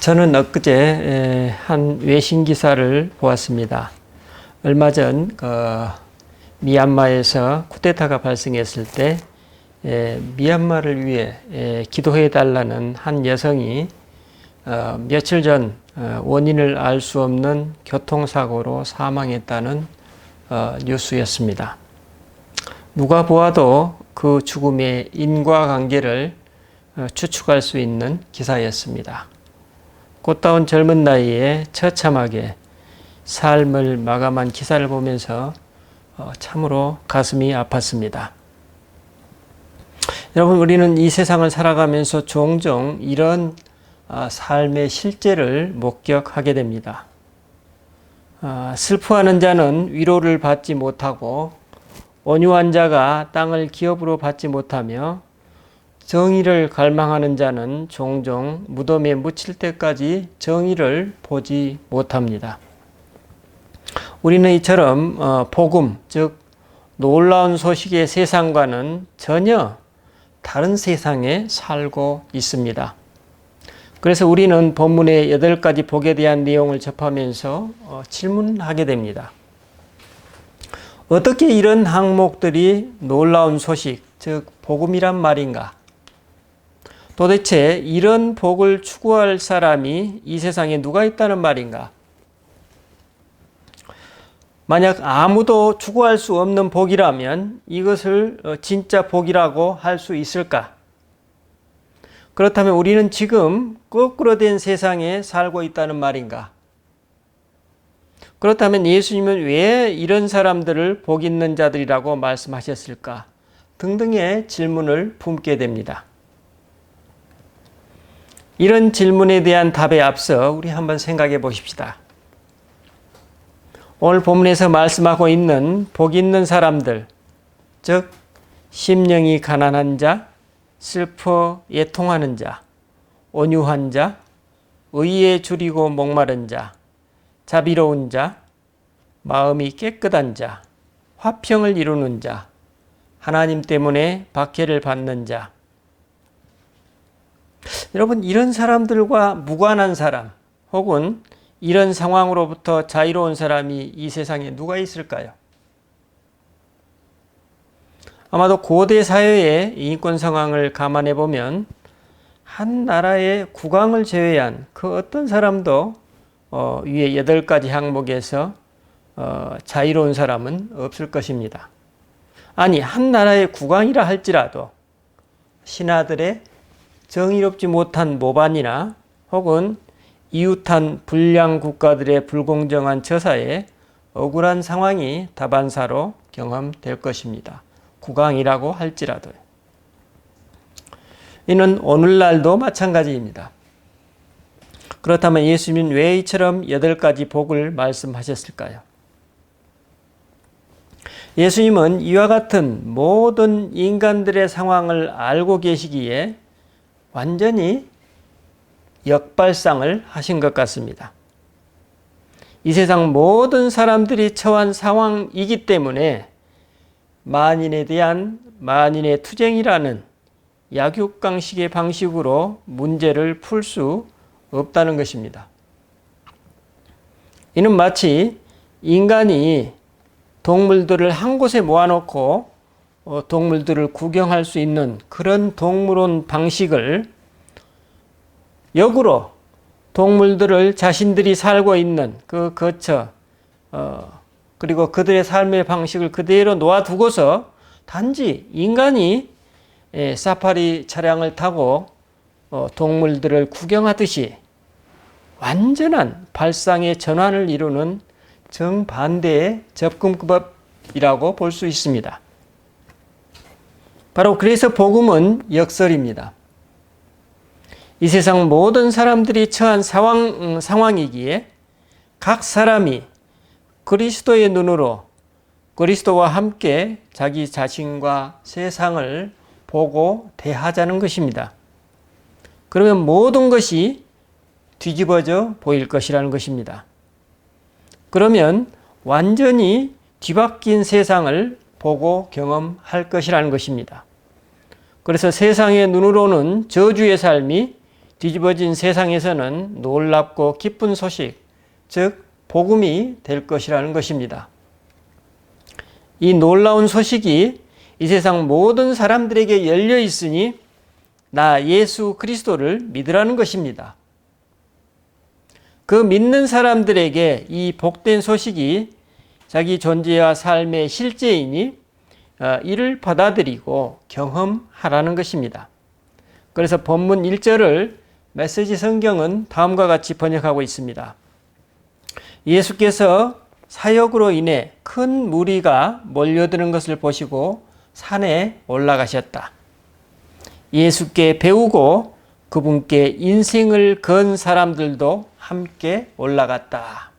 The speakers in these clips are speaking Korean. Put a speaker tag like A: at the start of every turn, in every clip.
A: 저는 엊그제 한 외신 기사를 보았습니다. 얼마 전 미얀마에서 쿠데타가 발생했을 때 미얀마를 위해 기도해 달라는 한 여성이 며칠 전 원인을 알 수 없는 교통사고로 사망했다는 뉴스였습니다. 누가 보아도 그 죽음의 인과관계를 추측할 수 있는 기사였습니다. 꽃다운 젊은 나이에 처참하게 삶을 마감한 기사를 보면서 참으로 가슴이 아팠습니다. 여러분, 우리는 이 세상을 살아가면서 종종 이런 삶의 실제를 목격하게 됩니다. 슬퍼하는 자는 위로를 받지 못하고 온유한 자가 땅을 기업으로 받지 못하며 정의를 갈망하는 자는 종종 무덤에 묻힐 때까지 정의를 보지 못합니다. 우리는 이처럼 복음, 즉 놀라운 소식의 세상과는 전혀 다른 세상에 살고 있습니다. 그래서 우리는 본문의 8가지 복에 대한 내용을 접하면서 질문하게 됩니다. 어떻게 이런 항목들이 놀라운 소식, 즉 복음이란 말인가? 도대체 이런 복을 추구할 사람이 이 세상에 누가 있다는 말인가? 만약 아무도 추구할 수 없는 복이라면 이것을 진짜 복이라고 할 수 있을까? 그렇다면 우리는 지금 거꾸로 된 세상에 살고 있다는 말인가? 그렇다면 예수님은 왜 이런 사람들을 복 있는 자들이라고 말씀하셨을까? 등등의 질문을 품게 됩니다. 이런 질문에 대한 답에 앞서 우리 한번 생각해 보십시다. 오늘 본문에서 말씀하고 있는 복 있는 사람들, 즉 심령이 가난한 자, 슬퍼 애통하는 자, 온유한 자, 의에 줄이고 목마른 자, 자비로운 자, 마음이 깨끗한 자, 화평을 이루는 자, 하나님 때문에 박해를 받는 자. 여러분, 이런 사람들과 무관한 사람 혹은 이런 상황으로부터 자유로운 사람이 이 세상에 누가 있을까요? 아마도 고대 사회의 인권 상황을 감안해 보면 한 나라의 국왕을 제외한 그 어떤 사람도 위에 8가지 항목에서 자유로운 사람은 없을 것입니다. 아니, 한 나라의 국왕이라 할지라도 신하들의 정의롭지 못한 모반이나 혹은 이웃한 불량 국가들의 불공정한 처사에 억울한 상황이 다반사로 경험될 것입니다. 국왕이라고 할지라도요. 이는 오늘날도 마찬가지입니다. 그렇다면 예수님은 왜 이처럼 8가지 복을 말씀하셨을까요? 예수님은 이와 같은 모든 인간들의 상황을 알고 계시기에 완전히 역발상을 하신 것 같습니다. 이 세상 모든 사람들이 처한 상황이기 때문에 만인에 대한 만인의 투쟁이라는 약육강식의 방식으로 문제를 풀 수 없다는 것입니다. 이는 마치 인간이 동물들을 한 곳에 모아놓고 동물들을 구경할 수 있는 그런 동물원 방식을 역으로 동물들을 자신들이 살고 있는 그 거처 그리고 그들의 삶의 방식을 그대로 놓아두고서 단지 인간이 사파리 차량을 타고 동물들을 구경하듯이 완전한 발상의 전환을 이루는 정반대의 접근법이라고 볼 수 있습니다. 바로 그래서 복음은 역설입니다. 이 세상 모든 사람들이 처한 상황이기에 각 사람이 그리스도의 눈으로 그리스도와 함께 자기 자신과 세상을 보고 대하자는 것입니다. 그러면 모든 것이 뒤집어져 보일 것이라는 것입니다. 그러면 완전히 뒤바뀐 세상을 보고 경험할 것이라는 것입니다. 그래서 세상의 눈으로는 저주의 삶이 뒤집어진 세상에서는 놀랍고 기쁜 소식, 즉 복음이 될 것이라는 것입니다. 이 놀라운 소식이 이 세상 모든 사람들에게 열려 있으니 나 예수 그리스도를 믿으라는 것입니다. 그 믿는 사람들에게 이 복된 소식이 자기 존재와 삶의 실제이니 이를 받아들이고 경험하라는 것입니다. 그래서 본문 1절을 메시지 성경은 다음과 같이 번역하고 있습니다. 예수께서 사역으로 인해 큰 무리가 몰려드는 것을 보시고 산에 올라가셨다. 예수께 배우고 그분께 인생을 건 사람들도 함께 올라갔다.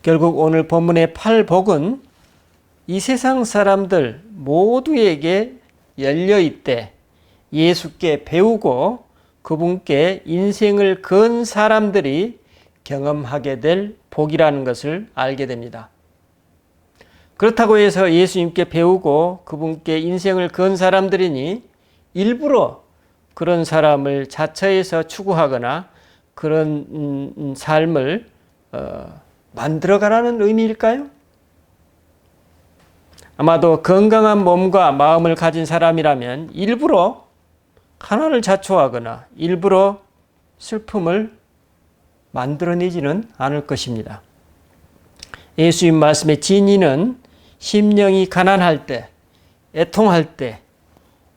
A: 결국 오늘 본문의 8복은 이 세상 사람들 모두에게 열려있되 예수께 배우고 그분께 인생을 건 사람들이 경험하게 될 복이라는 것을 알게 됩니다. 그렇다고 해서 예수님께 배우고 그분께 인생을 건 사람들이니 일부러 그런 사람을 자처해서 추구하거나 그런 삶을 만들어가라는 의미일까요? 아마도 건강한 몸과 마음을 가진 사람이라면 일부러 가난을 자초하거나 일부러 슬픔을 만들어내지는 않을 것입니다. 예수님 말씀의 진리는 심령이 가난할 때, 애통할 때,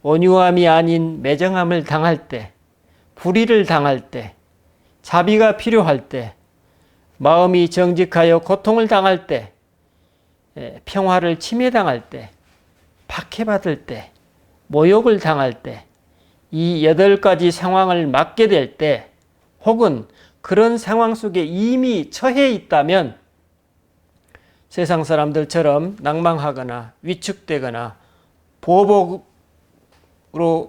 A: 온유함이 아닌 매정함을 당할 때, 불의를 당할 때, 자비가 필요할 때, 마음이 정직하여 고통을 당할 때, 평화를 침해당할 때, 박해받을 때, 모욕을 당할 때, 이 8가지 상황을 맞게 될 때, 혹은 그런 상황 속에 이미 처해 있다면 세상 사람들처럼 낭망하거나 위축되거나 보복으로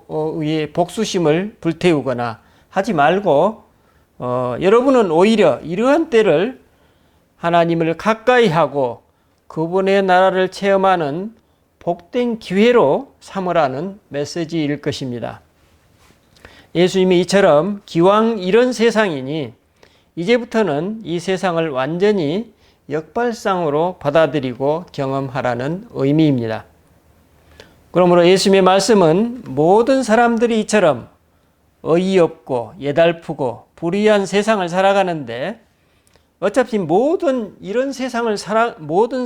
A: 의해 복수심을 불태우거나 하지 말고 여러분은 오히려 이러한 때를 하나님을 가까이 하고 그분의 나라를 체험하는 복된 기회로 삼으라는 메시지일 것입니다. 예수님이 이처럼 기왕 이런 세상이니 이제부터는 이 세상을 완전히 역발상으로 받아들이고 경험하라는 의미입니다. 그러므로 예수님의 말씀은 모든 사람들이 이처럼 어이없고 예달프고 불의한 세상을 살아가는데 어차피 모든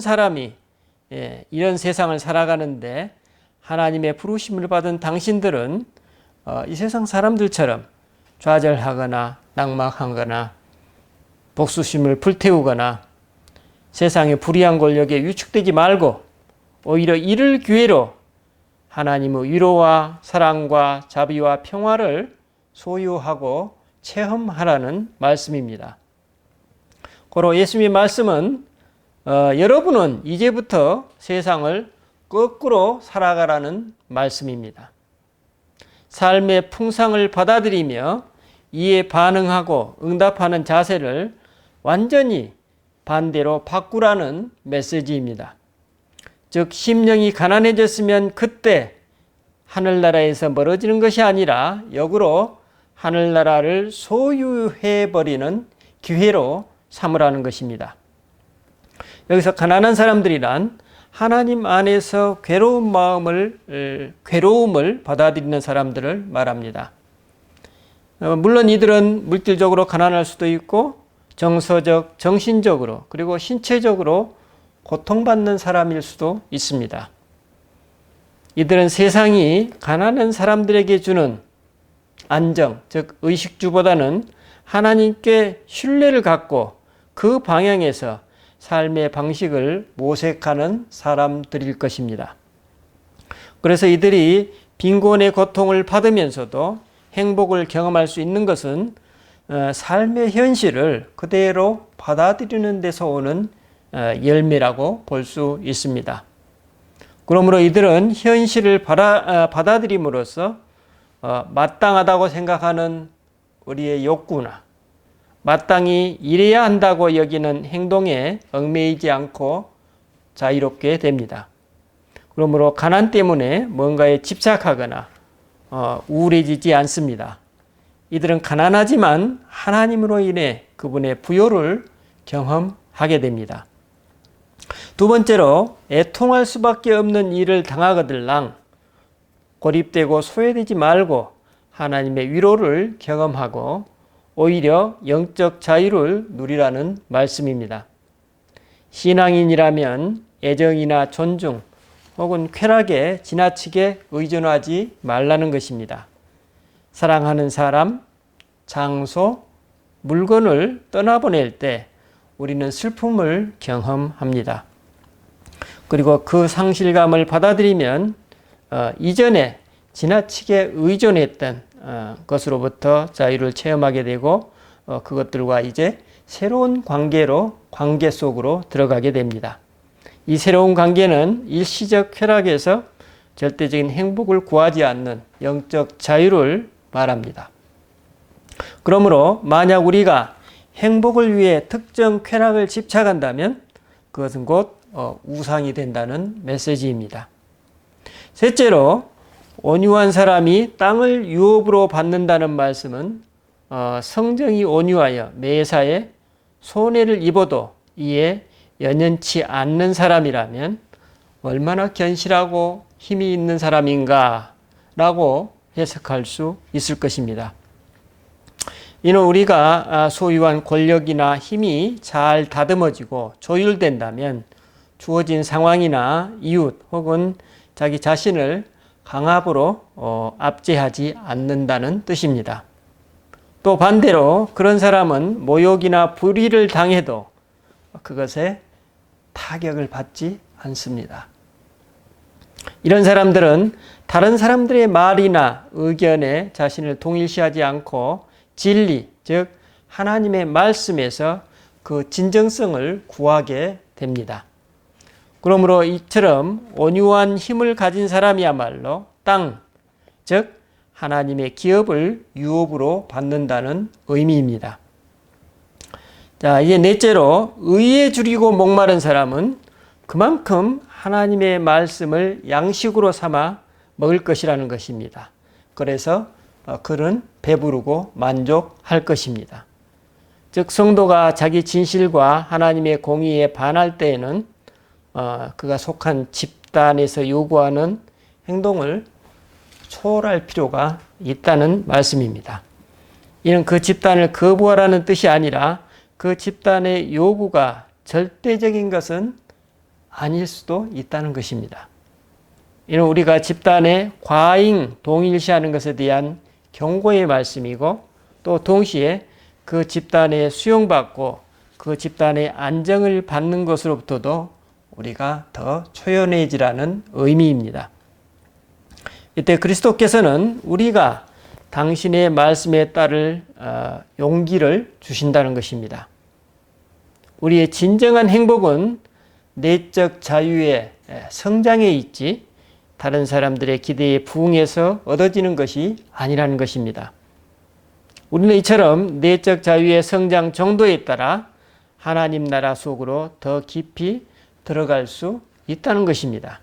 A: 사람이 이런 세상을 살아가는데 하나님의 부르심을 받은 당신들은 이 세상 사람들처럼 좌절하거나 낙망하거나 복수심을 불태우거나 세상의 불의한 권력에 위축되지 말고 오히려 이를 기회로 하나님의 위로와 사랑과 자비와 평화를 소유하고 체험하라는 말씀입니다. 고로 예수님의 말씀은 여러분은 이제부터 세상을 거꾸로 살아가라는 말씀입니다. 삶의 풍상을 받아들이며 이에 반응하고 응답하는 자세를 완전히 반대로 바꾸라는 메시지입니다. 즉 심령이 가난해졌으면 그때 하늘나라에서 멀어지는 것이 아니라 역으로 하늘나라를 소유해버리는 기회로 삼으라는 것입니다. 여기서 가난한 사람들이란 하나님 안에서 괴로움을 받아들이는 사람들을 말합니다. 물론 이들은 물질적으로 가난할 수도 있고 정서적, 정신적으로 그리고 신체적으로 고통받는 사람일 수도 있습니다. 이들은 세상이 가난한 사람들에게 주는 안정, 즉 의식주보다는 하나님께 신뢰를 갖고 그 방향에서 삶의 방식을 모색하는 사람들일 것입니다. 그래서 이들이 빈곤의 고통을 받으면서도 행복을 경험할 수 있는 것은 삶의 현실을 그대로 받아들이는 데서 오는 열매라고 볼 수 있습니다. 그러므로 이들은 현실을 받아들임으로써 마땅하다고 생각하는 우리의 욕구나 마땅히 이래야 한다고 여기는 행동에 얽매이지 않고 자유롭게 됩니다. 그러므로 가난 때문에 뭔가에 집착하거나 우울해지지 않습니다. 이들은 가난하지만 하나님으로 인해 그분의 부요를 경험하게 됩니다. 두 번째로 애통할 수밖에 없는 일을 당하거들랑 고립되고 소외되지 말고 하나님의 위로를 경험하고 오히려 영적 자유를 누리라는 말씀입니다. 신앙인이라면 애정이나 존중 혹은 쾌락에 지나치게 의존하지 말라는 것입니다. 사랑하는 사람, 장소, 물건을 떠나보낼 때 우리는 슬픔을 경험합니다. 그리고 그 상실감을 받아들이면 이전에 지나치게 의존했던 것으로부터 자유를 체험하게 되고 그것들과 이제 새로운 관계 속으로 들어가게 됩니다. 이 새로운 관계는 일시적 쾌락에서 절대적인 행복을 구하지 않는 영적 자유를 말합니다. 그러므로 만약 우리가 행복을 위해 특정 쾌락을 집착한다면 그것은 곧 우상이 된다는 메시지입니다. 셋째로 온유한 사람이 땅을 유업으로 받는다는 말씀은 성정이 온유하여 매사에 손해를 입어도 이에 연연치 않는 사람이라면 얼마나 견실하고 힘이 있는 사람인가 라고 해석할 수 있을 것입니다. 이는 우리가 소유한 권력이나 힘이 잘 다듬어지고 조율된다면 주어진 상황이나 이웃 혹은 자기 자신을 강압으로 압제하지 않는다는 뜻입니다. 또 반대로 그런 사람은 모욕이나 불의를 당해도 그것에 타격을 받지 않습니다. 이런 사람들은 다른 사람들의 말이나 의견에 자신을 동일시하지 않고 진리, 즉 하나님의 말씀에서 그 진정성을 구하게 됩니다. 그러므로 이처럼 온유한 힘을 가진 사람이야말로 땅, 즉 하나님의 기업을 유업으로 받는다는 의미입니다. 자, 이제 넷째로 의에 줄이고 목마른 사람은 그만큼 하나님의 말씀을 양식으로 삼아 먹을 것이라는 것입니다. 그래서 그는 배부르고 만족할 것입니다. 즉 성도가 자기 진실과 하나님의 공의에 반할 때에는 그가 속한 집단에서 요구하는 행동을 초월할 필요가 있다는 말씀입니다. 이는 그 집단을 거부하라는 뜻이 아니라 그 집단의 요구가 절대적인 것은 아닐 수도 있다는 것입니다. 이는 우리가 집단의 과잉 동일시하는 것에 대한 경고의 말씀이고 또 동시에 그 집단에 수용받고 그 집단의 안정을 받는 것으로부터도 우리가 더 초연해지라는 의미입니다. 이때 그리스도께서는 우리가 당신의 말씀에 따를 용기를 주신다는 것입니다. 우리의 진정한 행복은 내적 자유의 성장에 있지 다른 사람들의 기대에 부응해서 얻어지는 것이 아니라는 것입니다. 우리는 이처럼 내적 자유의 성장 정도에 따라 하나님 나라 속으로 더 깊이 들어갈 수 있다는 것입니다.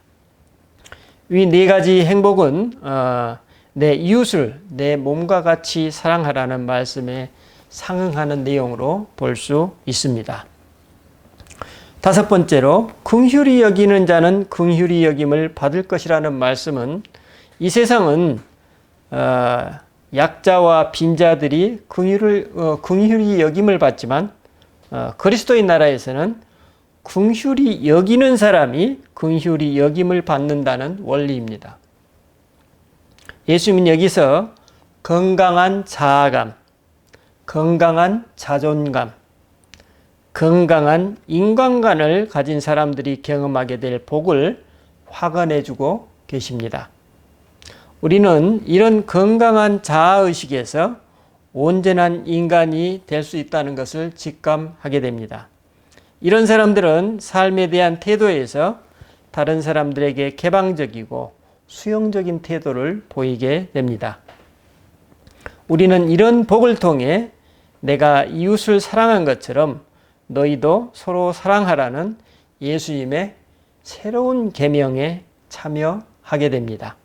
A: 이 네 가지 행복은 내 이웃을 내 몸과 같이 사랑하라는 말씀에 상응하는 내용으로 볼 수 있습니다. 다섯 번째로 긍휼히 여기는 자는 긍휼히 여김을 받을 것이라는 말씀은 이 세상은 약자와 빈자들이 긍휼히 여김을 받지만 그리스도의 나라에서는 긍휼히 여기는 사람이 긍휼히 여김을 받는다는 원리입니다. 예수님은 여기서 건강한 자아감, 건강한 자존감, 건강한 인간관을 가진 사람들이 경험하게 될 복을 확언해주고 계십니다. 우리는 이런 건강한 자아의식에서 온전한 인간이 될 수 있다는 것을 직감하게 됩니다. 이런 사람들은 삶에 대한 태도에서 다른 사람들에게 개방적이고 수용적인 태도를 보이게 됩니다. 우리는 이런 복을 통해 내가 이웃을 사랑한 것처럼 너희도 서로 사랑하라는 예수님의 새로운 계명에 참여하게 됩니다.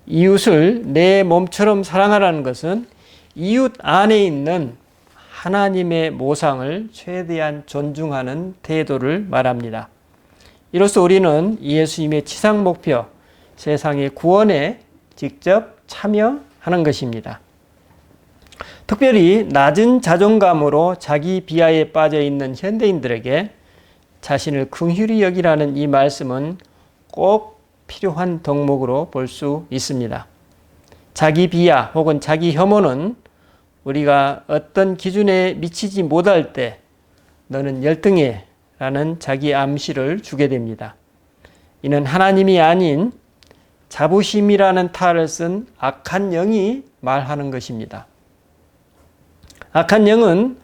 A: 이웃을 내 몸처럼 사랑하라는 것은 이웃 안에 있는 하나님의 모상을 최대한 존중하는 태도를 말합니다. 이로써 우리는 예수님의 지상 목표, 세상의 구원에 직접 참여하는 것입니다. 특별히 낮은 자존감으로 자기 비하에 빠져 있는 현대인들에게 자신을 긍휼히 여기라는 이 말씀은 꼭 필요한 덕목으로 볼 수 있습니다. 자기 비하 혹은 자기 혐오는 우리가 어떤 기준에 미치지 못할 때 너는 열등해 라는 자기 암시를 주게 됩니다. 이는 하나님이 아닌 자부심이라는 탈을 쓴 악한 영이 말하는 것입니다. 악한 영은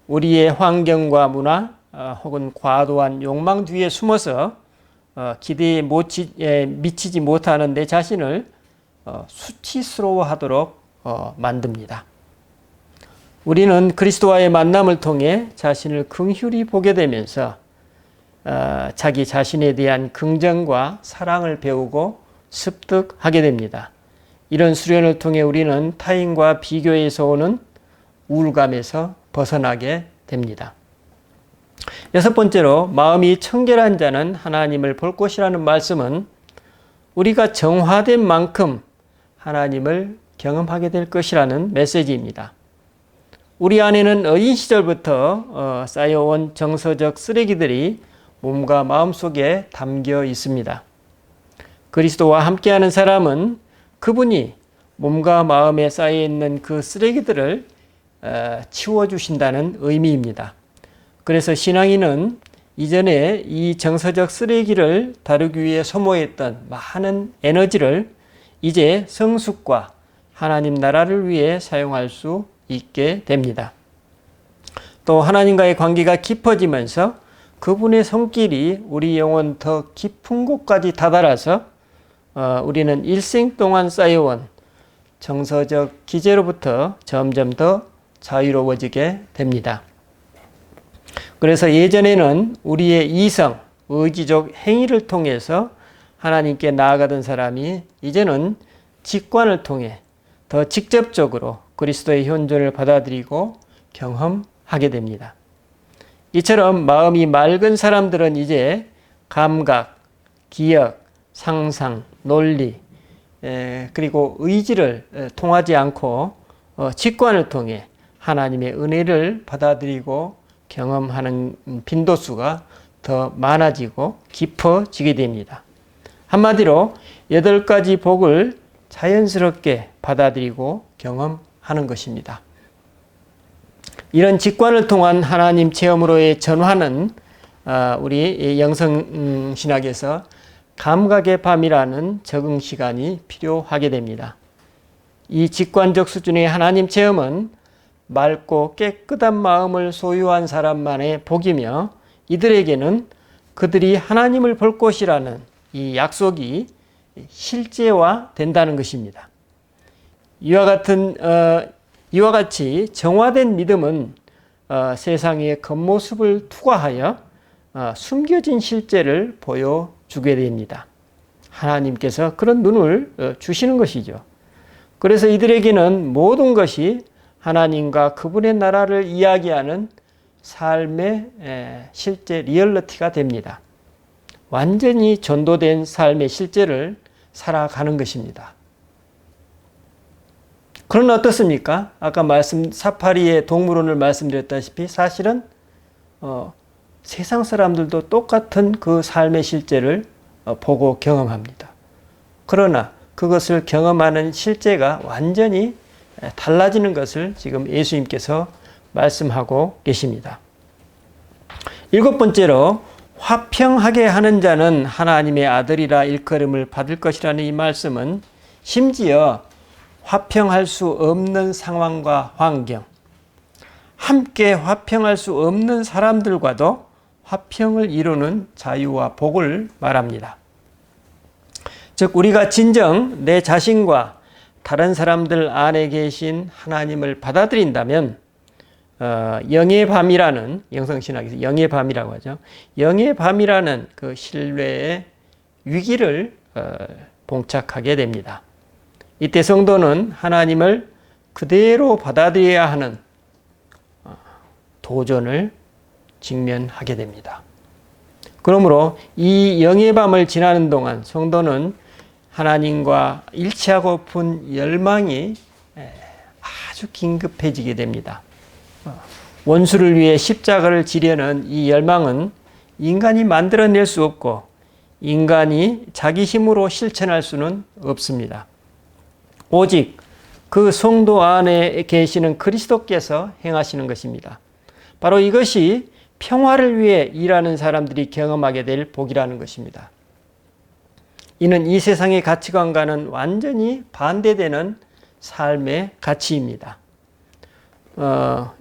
A: 우리의 환경과 문화 혹은 과도한 욕망 뒤에 숨어서 기대에 미치지 못하는 내 자신을 수치스러워하도록 만듭니다. 우리는 그리스도와의 만남을 통해 자신을 긍휼히 보게 되면서 자기 자신에 대한 긍정과 사랑을 배우고 습득하게 됩니다. 이런 수련을 통해 우리는 타인과 비교에서 오는 우울감에서 벗어나게 됩니다. 여섯 번째로 마음이 청결한 자는 하나님을 볼 것이라는 말씀은 우리가 정화된 만큼 하나님을 경험하게 될 것이라는 메시지입니다. 우리 안에는 어린 시절부터 쌓여온 정서적 쓰레기들이 몸과 마음 속에 담겨 있습니다. 그리스도와 함께하는 사람은 그분이 몸과 마음에 쌓여있는 그 쓰레기들을 치워주신다는 의미입니다. 그래서 신앙인은 이전에 이 정서적 쓰레기를 다루기 위해 소모했던 많은 에너지를 이제 성숙과 하나님 나라를 위해 사용할 수 있게 됩니다. 또 하나님과의 관계가 깊어지면서 그분의 손길이 우리 영혼 더 깊은 곳까지 다다라서 우리는 일생 동안 쌓여온 정서적 기제로부터 점점 더 자유로워지게 됩니다. 그래서 예전에는 우리의 이성, 의지적 행위를 통해서 하나님께 나아가던 사람이 이제는 직관을 통해 더 직접적으로 그리스도의 현존을 받아들이고 경험하게 됩니다. 이처럼 마음이 맑은 사람들은 이제 감각, 기억, 상상, 논리, 그리고 의지를 통하지 않고 직관을 통해 하나님의 은혜를 받아들이고 경험하는 빈도수가 더 많아지고 깊어지게 됩니다. 한마디로 8가지 복을 자연스럽게 받아들이고 경험하는 것입니다. 이런 직관을 통한 하나님 체험으로의 전환은 우리 영성신학에서 감각의 밤이라는 적응 시간이 필요하게 됩니다. 이 직관적 수준의 하나님 체험은 맑고 깨끗한 마음을 소유한 사람만의 복이며 이들에게는 그들이 하나님을 볼 것이라는 이 약속이 실제화된다는 것입니다. 이와 같이 정화된 믿음은 세상의 겉모습을 투과하여 숨겨진 실제를 보여주게 됩니다. 하나님께서 그런 눈을 주시는 것이죠. 그래서 이들에게는 모든 것이 하나님과 그분의 나라를 이야기하는 삶의 실제 리얼리티가 됩니다. 완전히 전도된 삶의 실제를 살아가는 것입니다. 그러나 어떻습니까? 아까 사파리의 동물원을 말씀드렸다시피 사실은 세상 사람들도 똑같은 그 삶의 실제를 보고 경험합니다. 그러나 그것을 경험하는 실제가 완전히 달라지는 것을 지금 예수님께서 말씀하고 계십니다. 7번째로 화평하게 하는 자는 하나님의 아들이라 일컬음을 받을 것이라는 이 말씀은 심지어 화평할 수 없는 상황과 환경, 함께 화평할 수 없는 사람들과도 화평을 이루는 자유와 복을 말합니다. 즉 우리가 진정 내 자신과 다른 사람들 안에 계신 하나님을 받아들인다면 영의 밤이라는, 영성신학에서 영의 밤이라고 하죠. 영의 밤이라는 그 신뢰의 위기를 봉착하게 됩니다. 이때 성도는 하나님을 그대로 받아들여야 하는 도전을 직면하게 됩니다. 그러므로 이 영의 밤을 지나는 동안 성도는 하나님과 일치하고픈 열망이 아주 긴급해지게 됩니다. 원수를 위해 십자가를 지려는 이 열망은 인간이 만들어낼 수 없고 인간이 자기 힘으로 실천할 수는 없습니다. 오직 그 성도 안에 계시는 그리스도께서 행하시는 것입니다. 바로 이것이 평화를 위해 일하는 사람들이 경험하게 될 복이라는 것입니다. 이는 이 세상의 가치관과는 완전히 반대되는 삶의 가치입니다.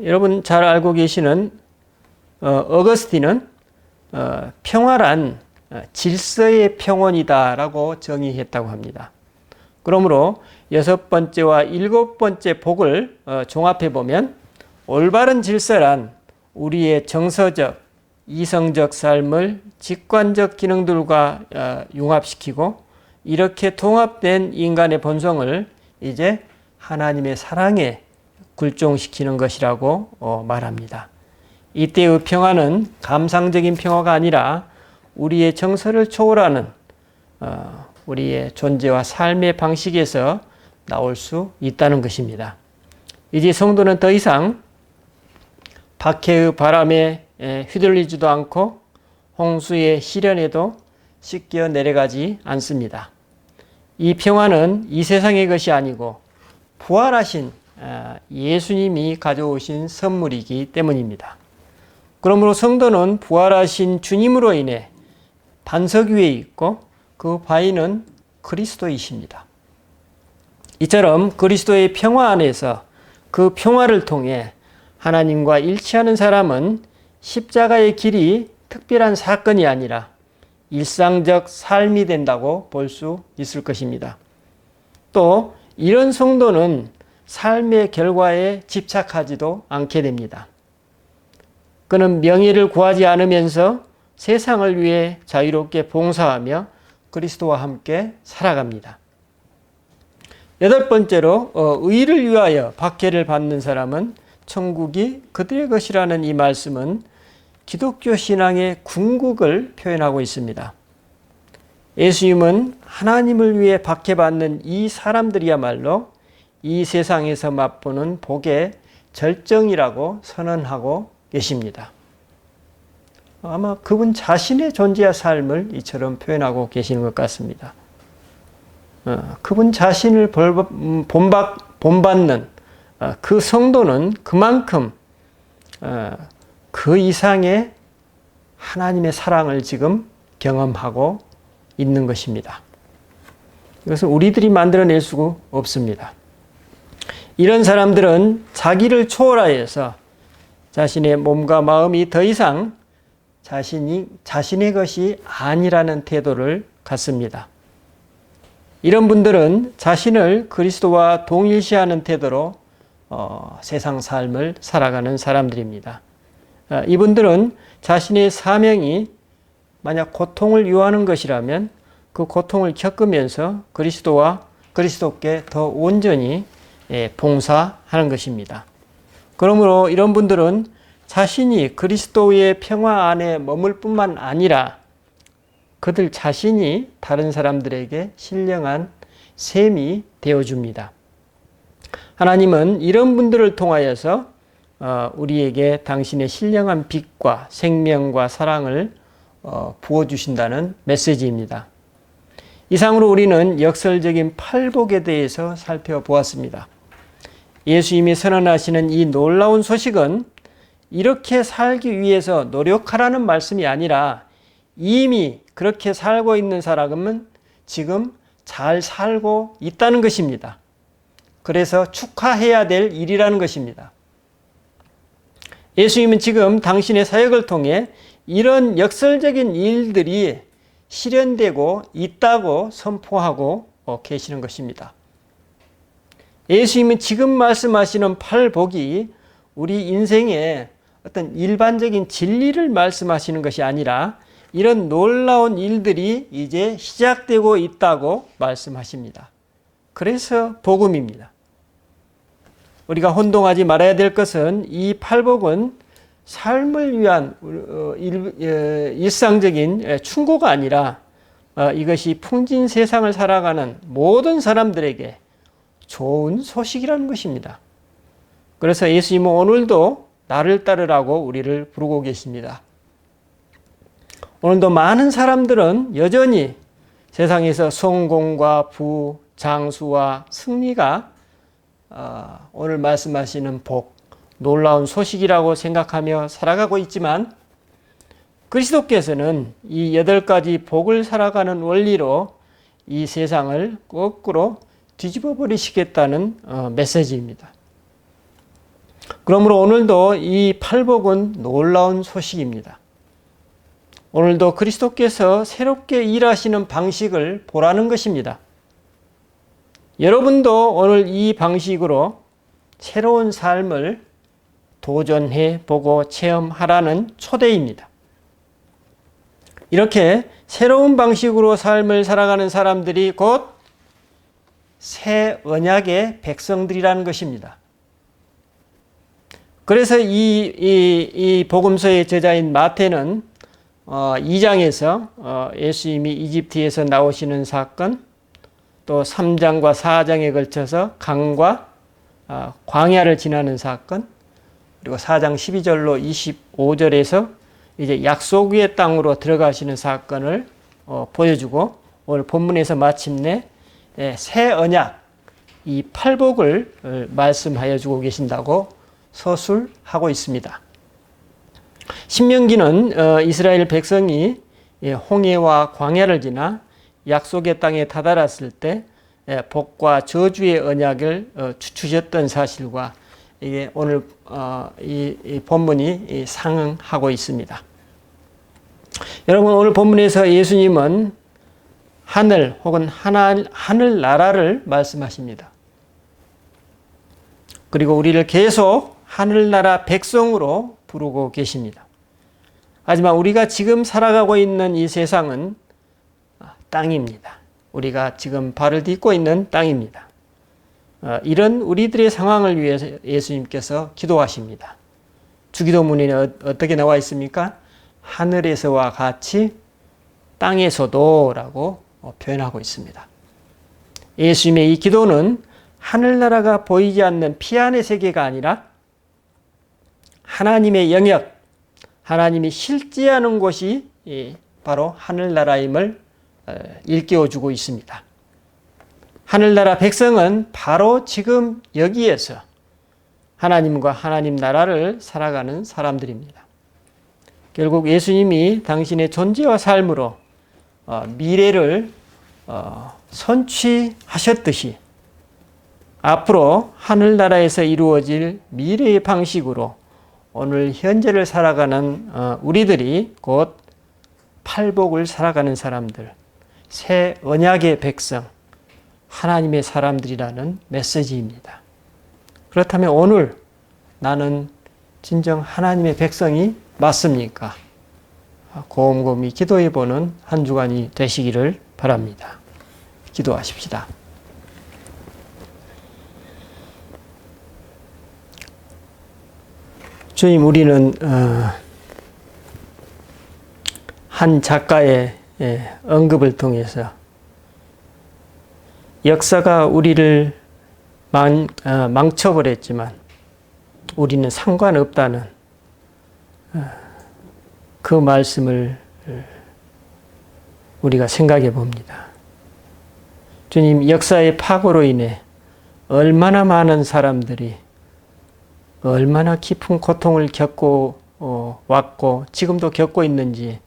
A: 여러분 잘 알고 계시는 어거스틴은 평화란 질서의 평온이다라고 정의했다고 합니다. 그러므로 6번째와 7번째 복을 종합해 보면 올바른 질서란 우리의 정서적, 이성적 삶을 직관적 기능들과 융합시키고 이렇게 통합된 인간의 본성을 이제 하나님의 사랑에 굴종시키는 것이라고 말합니다. 이때의 평화는 감상적인 평화가 아니라 우리의 정서를 초월하는 우리의 존재와 삶의 방식에서 나올 수 있다는 것입니다. 이제 성도는 더 이상 박해의 바람에 휘둘리지도 않고 홍수의 시련에도 씻겨 내려가지 않습니다. 이 평화는 이 세상의 것이 아니고 부활하신 예수님이 가져오신 선물이기 때문입니다. 그러므로 성도는 부활하신 주님으로 인해 반석 위에 있고 그 바위는 그리스도이십니다. 이처럼 그리스도의 평화 안에서 그 평화를 통해 하나님과 일치하는 사람은 십자가의 길이 특별한 사건이 아니라 일상적 삶이 된다고 볼 수 있을 것입니다. 또 이런 성도는 삶의 결과에 집착하지도 않게 됩니다. 그는 명예를 구하지 않으면서 세상을 위해 자유롭게 봉사하며 그리스도와 함께 살아갑니다. 8번째로 의를 위하여 박해를 받는 사람은 천국이 그들의 것이라는 이 말씀은 기독교 신앙의 궁극을 표현하고 있습니다. 예수님은 하나님을 위해 박해받는 이 사람들이야말로 이 세상에서 맛보는 복의 절정이라고 선언하고 계십니다. 아마 그분 자신의 존재와 삶을 이처럼 표현하고 계시는 것 같습니다. 그분 자신을 본받는 그 성도는 그만큼 그 이상의 하나님의 사랑을 지금 경험하고 있는 것입니다. 이것은 우리들이 만들어낼 수가 없습니다. 이런 사람들은 자기를 초월하여서 자신의 몸과 마음이 더 이상 자신의 것이 아니라는 태도를 갖습니다. 이런 분들은 자신을 그리스도와 동일시하는 태도로 세상 삶을 살아가는 사람들입니다. 이분들은 자신의 사명이 만약 고통을 요하는 것이라면 그 고통을 겪으면서 그리스도께 더 온전히 봉사하는 것입니다. 그러므로 이런 분들은 자신이 그리스도의 평화 안에 머물 뿐만 아니라 그들 자신이 다른 사람들에게 신령한 셈이 되어줍니다. 하나님은 이런 분들을 통하여서 우리에게 당신의 신령한 빛과 생명과 사랑을 부어주신다는 메시지입니다. 이상으로 우리는 역설적인 팔복에 대해서 살펴보았습니다. 예수님이 선언하시는 이 놀라운 소식은 이렇게 살기 위해서 노력하라는 말씀이 아니라 이미 그렇게 살고 있는 사람은 지금 잘 살고 있다는 것입니다. 그래서 축하해야 될 일이라는 것입니다. 예수님은 지금 당신의 사역을 통해 이런 역설적인 일들이 실현되고 있다고 선포하고 계시는 것입니다. 예수님은 지금 말씀하시는 팔복이 우리 인생의 어떤 일반적인 진리를 말씀하시는 것이 아니라 이런 놀라운 일들이 이제 시작되고 있다고 말씀하십니다. 그래서 복음입니다. 우리가 혼동하지 말아야 될 것은 이 팔복은 삶을 위한 일상적인 충고가 아니라 이것이 풍진 세상을 살아가는 모든 사람들에게 좋은 소식이라는 것입니다. 그래서 예수님은 오늘도 나를 따르라고 우리를 부르고 계십니다. 오늘도 많은 사람들은 여전히 세상에서 성공과 부, 장수와 승리가 오늘 말씀하시는 복, 놀라운 소식이라고 생각하며 살아가고 있지만 그리스도께서는 이 8가지 복을 살아가는 원리로 이 세상을 거꾸로 뒤집어 버리시겠다는 메시지입니다. 그러므로 오늘도 이 팔복은 놀라운 소식입니다. 오늘도 그리스도께서 새롭게 일하시는 방식을 보라는 것입니다. 여러분도 오늘 이 방식으로 새로운 삶을 도전해 보고 체험하라는 초대입니다. 이렇게 새로운 방식으로 삶을 살아가는 사람들이 곧 새 언약의 백성들이라는 것입니다. 그래서 이 복음서의 저자인 마태는 2장에서 예수님이 이집트에서 나오시는 사건, 또 3장과 4장에 걸쳐서 강과 광야를 지나는 사건, 그리고 4장 12절로 25절에서 이제 약속의 땅으로 들어가시는 사건을 보여주고 오늘 본문에서 마침내 새 언약, 이 팔복을 말씀하여 주고 계신다고 서술하고 있습니다. 신명기는 이스라엘 백성이 홍해와 광야를 지나 약속의 땅에 다다랐을 때 복과 저주의 언약을 주셨던 사실과 이게 오늘 이 본문이 상응하고 있습니다. 여러분, 오늘 본문에서 예수님은 하늘 혹은 하늘 나라를 말씀하십니다. 그리고 우리를 계속 하늘나라 백성으로 부르고 계십니다. 하지만 우리가 지금 살아가고 있는 이 세상은 땅입니다. 우리가 지금 발을 딛고 있는 땅입니다. 이런 우리들의 상황을 위해서 예수님께서 기도하십니다. 주기도문에는 어떻게 나와 있습니까? 하늘에서와 같이 땅에서도 라고 표현하고 있습니다. 예수님의 이 기도는 하늘나라가 보이지 않는 피안의 세계가 아니라 하나님의 영역, 하나님이 실제하는 곳이 바로 하늘나라임을 일깨워주고 있습니다. 하늘나라 백성은 바로 지금 여기에서 하나님과 하나님 나라를 살아가는 사람들입니다. 결국 예수님이 당신의 존재와 삶으로 미래를 선취하셨듯이 앞으로 하늘나라에서 이루어질 미래의 방식으로 오늘 현재를 살아가는 우리들이 곧 팔복을 살아가는 사람들, 새 언약의 백성, 하나님의 사람들이라는 메시지입니다. 그렇다면 오늘 나는 진정 하나님의 백성이 맞습니까? 곰곰이 기도해보는 한 주간이 되시기를 바랍니다. 기도하십시다. 주님, 우리는 한 작가의 언급을 통해서 역사가 우리를 망쳐버렸지만 우리는 상관없다는 그 말씀을 우리가 생각해 봅니다. 주님, 역사의 파고로 인해 얼마나 많은 사람들이 얼마나 깊은 고통을 겪고 왔고 지금도 겪고 있는지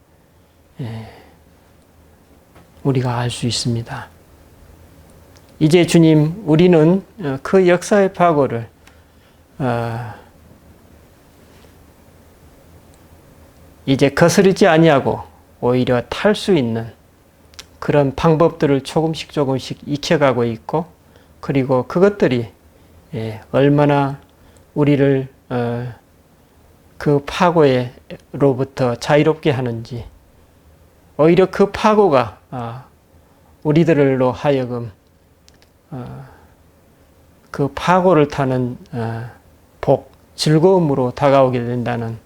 A: 우리가 알 수 있습니다. 이제 주님, 우리는 그 역사의 파고를 이제 거스르지 아니하고 오히려 탈 수 있는 그런 방법들을 조금씩 익혀가고 있고, 그리고 그것들이 얼마나 우리를 그 파고로부터 자유롭게 하는지, 오히려 그 파고가 우리들로 하여금 그 파고를 타는 복, 즐거움으로 다가오게 된다는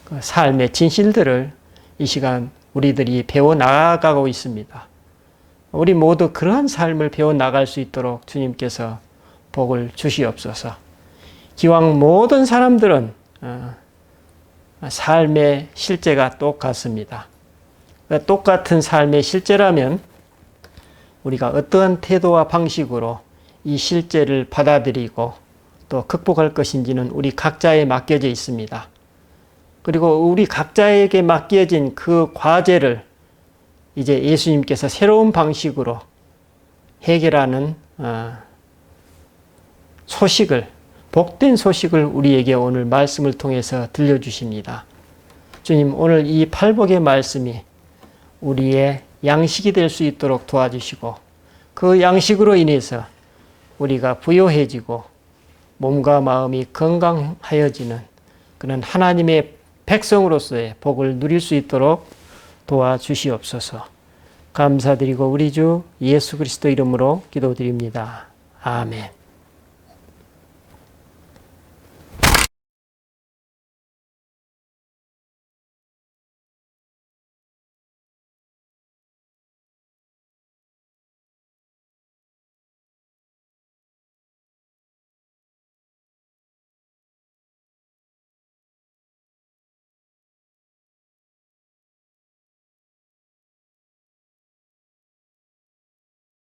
A: 그 삶의 진실들을 이 시간 우리들이 배워 나가고 있습니다. 우리 모두 그러한 삶을 배워 나갈 수 있도록 주님께서 복을 주시옵소서. 기왕 모든 사람들은 삶의 실제가 똑같습니다. 똑같은 삶의 실제라면 우리가 어떠한 태도와 방식으로 이 실제를 받아들이고 또 극복할 것인지는 우리 각자에 맡겨져 있습니다. 그리고 우리 각자에게 맡겨진 그 과제를 이제 예수님께서 새로운 방식으로 해결하는 소식을, 복된 소식을 우리에게 오늘 말씀을 통해서 들려주십니다. 주님, 오늘 이 팔복의 말씀이 우리의 양식이 될 수 있도록 도와주시고 그 양식으로 인해서 우리가 부요해지고 몸과 마음이 건강하여지는 그런 하나님의 백성으로서의 복을 누릴 수 있도록 도와주시옵소서. 감사드리고 우리 주 예수 그리스도 이름으로 기도드립니다. 아멘.